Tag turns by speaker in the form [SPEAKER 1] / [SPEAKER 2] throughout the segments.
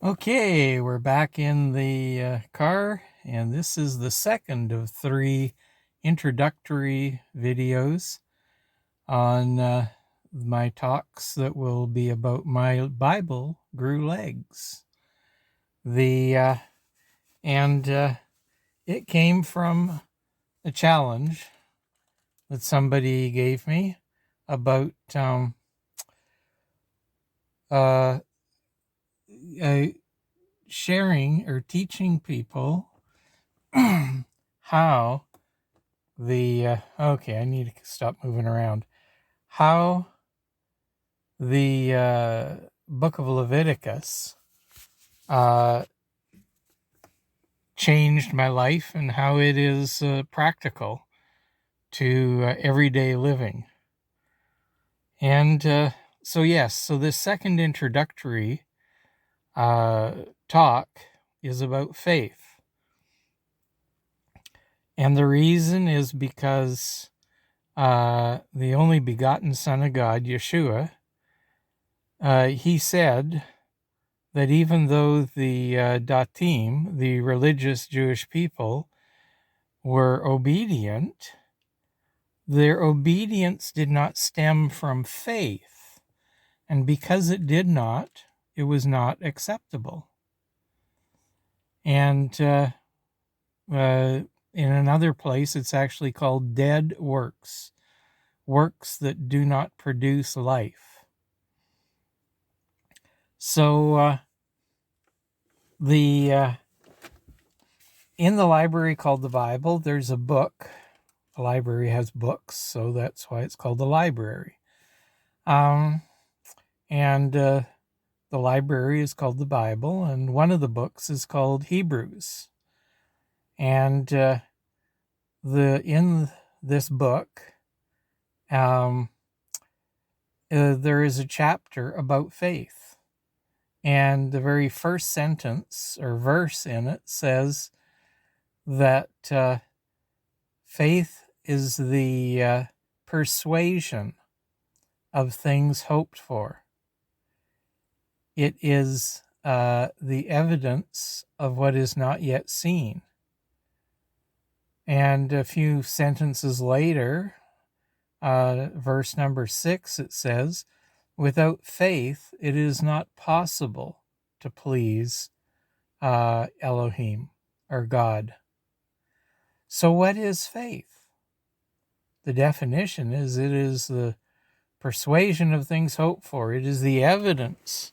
[SPEAKER 1] Okay, we're back in the car, and this is the second of three introductory videos on my talks that will be about my Bible grew legs. The and It came from a challenge that somebody gave me about uh, uh, sharing or teaching people how okay, I need to stop moving around. How the book of Leviticus uh, changed my life and how it is practical to everyday living. And so this second introductory talk is about faith. And the reason is because the only begotten Son of God, Yeshua, he said that even though the Datim, the religious Jewish people, were obedient, their obedience did not stem from faith. And because it did not, it was not acceptable. And in another place, it's actually called dead works, works that do not produce life. So in the library called the Bible, there's a book. A library has books, so that's why it's called the library. And the library is called the Bible, and one of the books is called Hebrews. And in this book, there is a chapter about faith. And the very first sentence or verse in it says that faith is the persuasion of things hoped for. It is the evidence of what is not yet seen. And a few sentences later, verse number 6, it says, without faith, it is not possible to please Elohim or God. So what is faith? The definition is it is the persuasion of things hoped for. It is the evidence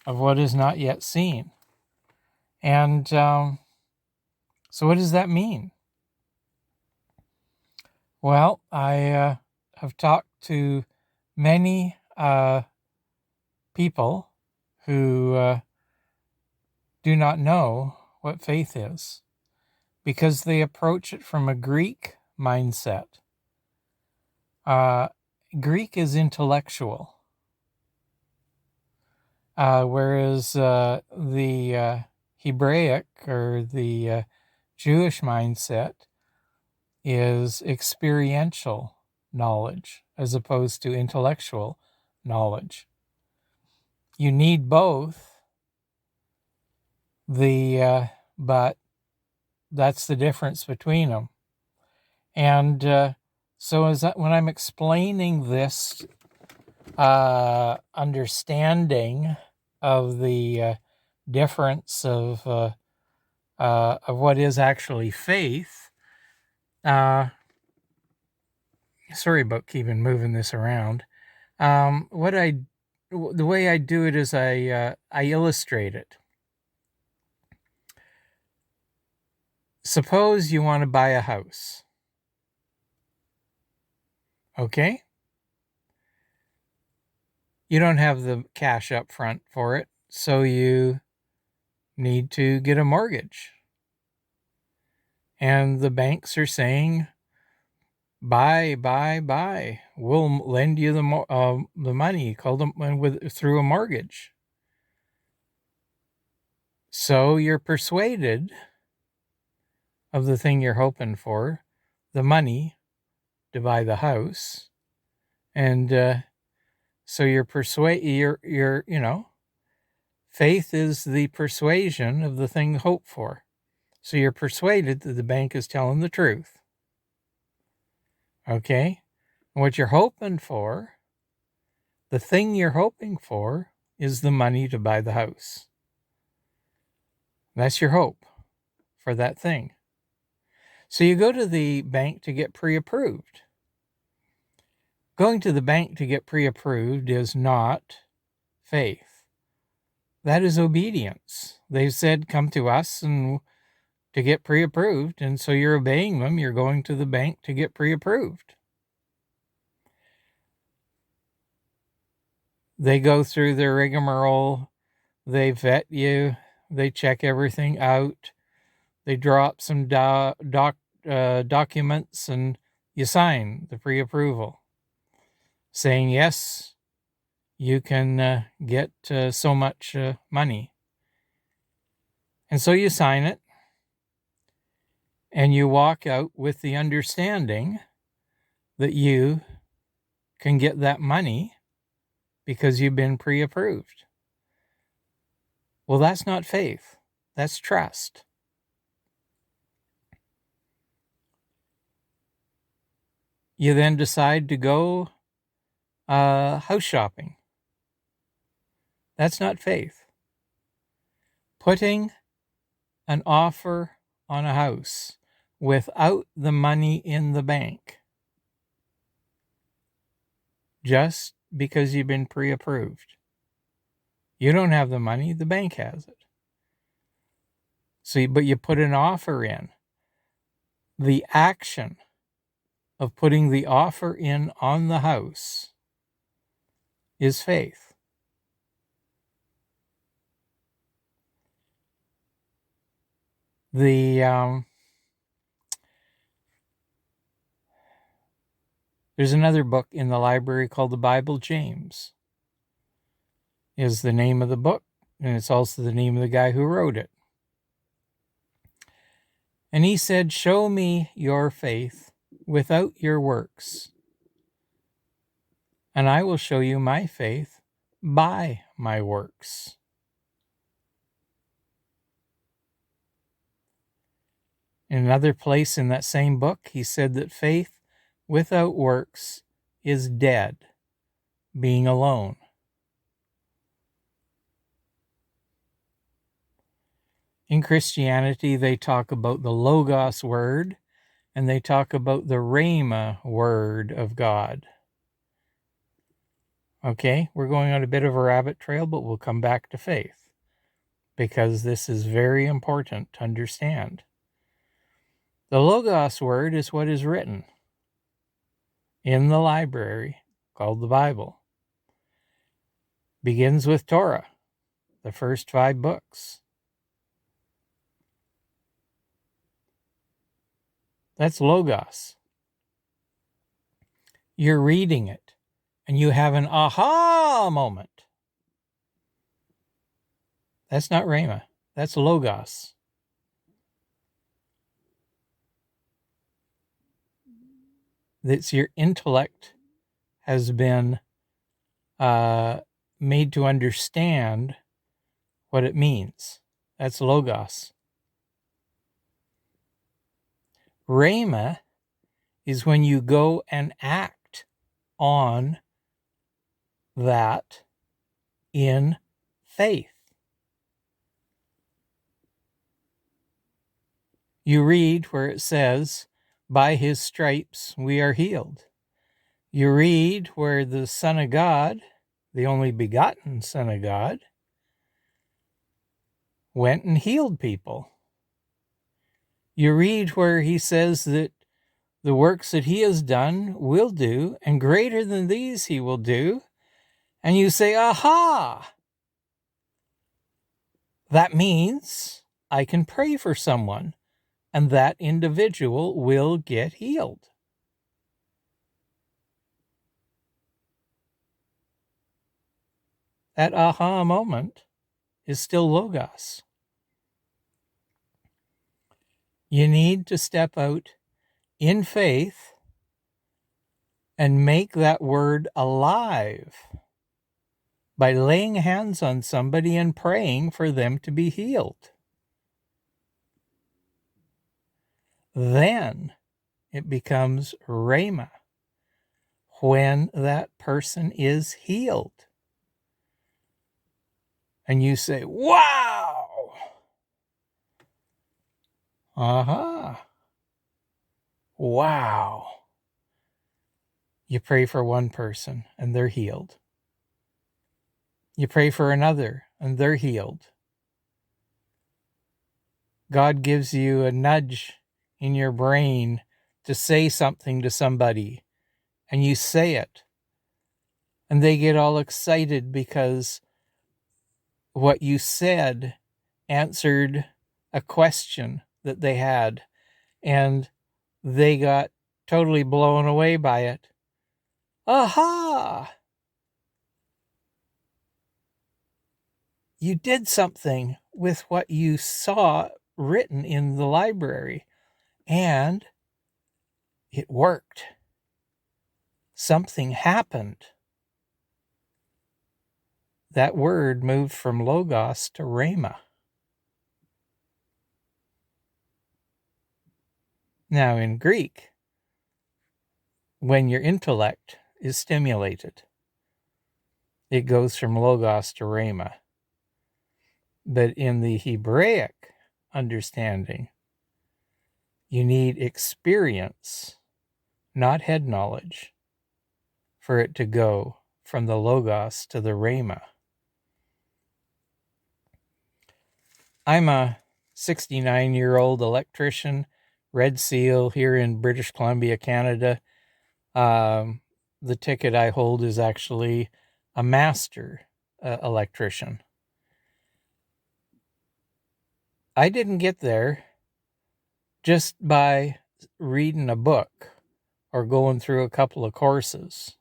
[SPEAKER 1] of what is not yet seen. And so what does that mean? Well, I have talked to many people who do not know what faith is because they approach it from a Greek mindset. Greek is intellectual, whereas the Hebraic or the Jewish mindset is experiential knowledge as opposed to intellectual knowledge. You need both, but that's the difference between them. And so when I'm explaining this understanding of the difference of what is actually faith, sorry about keeping moving this around. The way I do it is I illustrate it. Suppose you want to buy a house. Okay? You don't have the cash up front for it, so you need to get a mortgage. And the banks are saying, buy. We'll lend you the money through a mortgage. So you're persuaded of the thing you're hoping for, the money to buy the house, and so you're Faith is the persuasion of the thing hoped for. So you're persuaded that the bank is telling the truth. Okay? What you're hoping for, the thing you're hoping for, is the money to buy the house. That's your hope for that thing. So you go to the bank to get pre-approved. Going to the bank to get pre-approved is not faith. That is obedience. They've said, come to us and to get pre-approved, and so you're obeying them. You're going to the bank to get pre-approved. They go through their rigmarole. They vet you. They check everything out. They draw up some documents, and you sign the pre-approval saying, yes, you can get so much money. And so you sign it, and you walk out with the understanding that you can get that money because you've been pre-approved. Well, that's not faith. That's trust. You then decide to go house shopping. That's not faith. Putting an offer on a house without the money in the bank just because you've been pre-approved. You don't have the money, the bank has it. So, but you put an offer in. The action of putting the offer in on the house is faith. There's another book in the library called the Bible James. Is the name of the book, and it's also the name of the guy who wrote it. And he said, show me your faith without your works, and I will show you my faith by my works. In another place in that same book, he said that faith without works is dead, being alone. In Christianity, they talk about the Logos word, and they talk about the Rhema word of God. Okay, we're going on a bit of a rabbit trail, but we'll come back to faith, because this is very important to understand. The Logos word is what is written in the library called the Bible. Begins with Torah, the first 5 books. That's Logos. You're reading it, and you have an aha moment. That's not Rhema. That's Logos. That's your intellect has been made to understand what it means. That's Logos. Rhema is when you go and act on that in faith. You read where it says, by his stripes we are healed. You read where the Son of God, the only begotten Son of God, went and healed people. You read where he says that the works that he has done will do, and greater than these he will do. And you say, aha! That means I can pray for someone, and that individual will get healed. That aha moment is still Logos. You need to step out in faith and make that word alive by laying hands on somebody and praying for them to be healed. Then it becomes rhema when that person is healed. And you say, wow! Aha! Wow! You pray for one person and they're healed. You pray for another and they're healed. God gives you a nudge in your brain to say something to somebody, and you say it, and they get all excited because what you said answered a question that they had, and they got totally blown away by it. Aha! You did something with what you saw written in the library, and it worked. Something happened. That word moved from logos to rhema. Now, in Greek, when your intellect is stimulated, it goes from logos to rhema. But in the Hebraic understanding, you need experience, not head knowledge, for it to go from the logos to the rhema. I'm a 69-year-old electrician, Red Seal, here in British Columbia, Canada. The ticket I hold is actually a master electrician. I didn't get there just by reading a book or going through a couple of courses.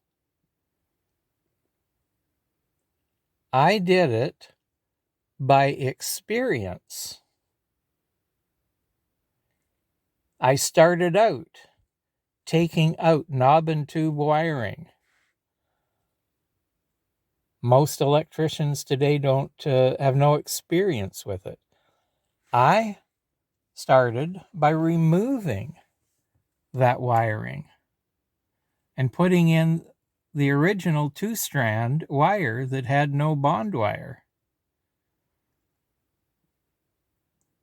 [SPEAKER 1] I did it by experience. I started out taking out knob and tube wiring. Most electricians today don't have no experience with it. I started by removing that wiring and putting in the original 2-strand wire that had no bond wire.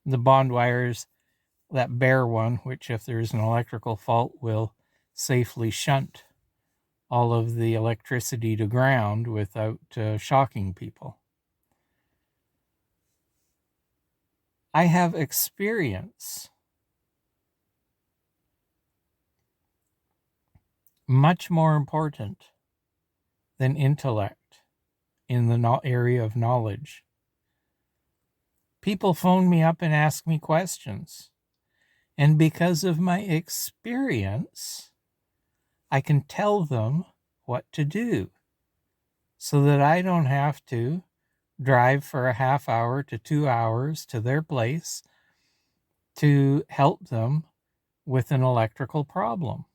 [SPEAKER 1] The bond wires, that bare one, which if there's an electrical fault will safely shunt all of the electricity to ground without shocking people. I have experience. Much more important than intellect in the area of knowledge. People phone me up and ask me questions. And because of my experience, I can tell them what to do so that I don't have to drive for a half hour to 2 hours to their place to help them with an electrical problem.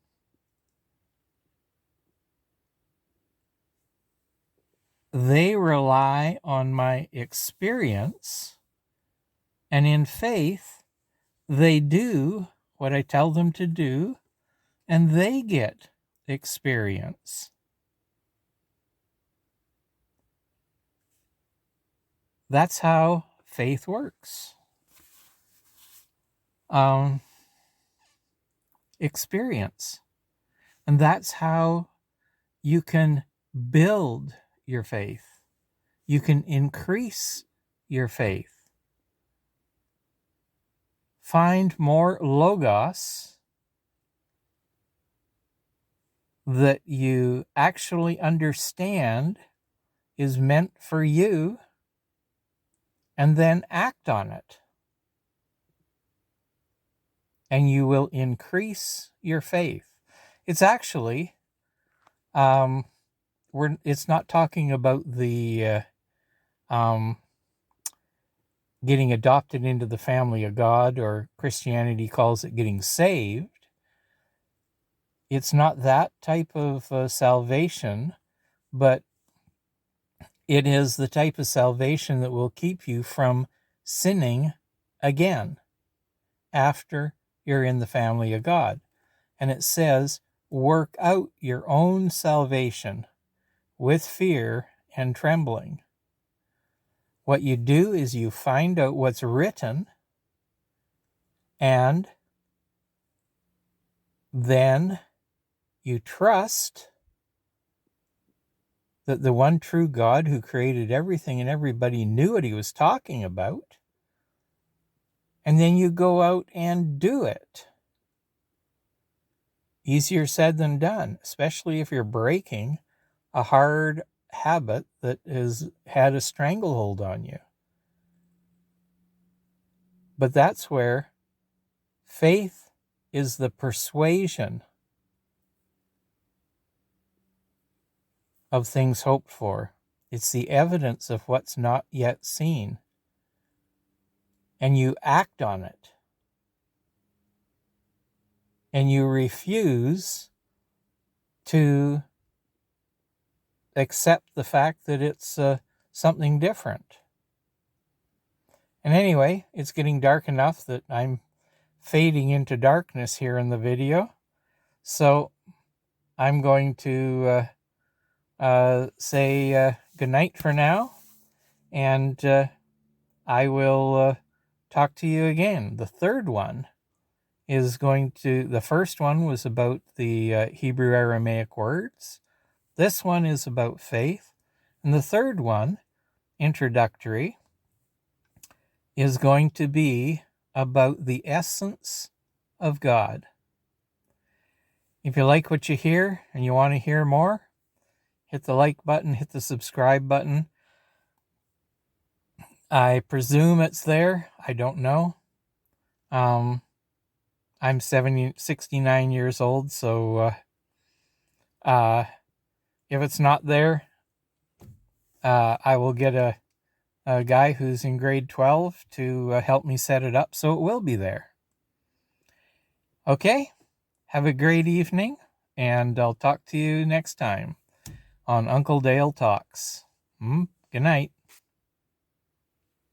[SPEAKER 1] They rely on my experience, and in faith, they do what I tell them to do, and they get experience. That's how faith works. Experience. And that's how you can build your faith. You can increase your faith. Find more logos that you actually understand is meant for you, and then act on it. And you will increase your faith. It's actually, it's not talking about the getting adopted into the family of God, or Christianity calls it getting saved. It's not that type of salvation, but It is the type of salvation that will keep you from sinning again after you're in the family of God. And it says, work out your own salvation with fear and trembling. What you do is you find out what's written, and then you trust that the one true God who created everything and everybody knew what he was talking about. And then you go out and do it. Easier said than done, especially if you're breaking a hard habit that has had a stranglehold on you. But that's where faith is the persuasion of things hoped for. It's the evidence of what's not yet seen. And you act on it. And you refuse to accept the fact that it's something different. And anyway, it's getting dark enough that I'm fading into darkness here in the video. So I'm going to say good night for now. And I will talk to you again. The third one is the first one was about the Hebrew Aramaic words. This one is about faith. And the third one, introductory, is going to be about the essence of God. If you like what you hear and you want to hear more, hit the like button, hit the subscribe button. I presume it's there. I don't know. I'm 69 years old, so if it's not there, I will get a guy who's in grade 12 to help me set it up so it will be there. Okay, have a great evening, and I'll talk to you next time on Uncle Dale Talks. Good night.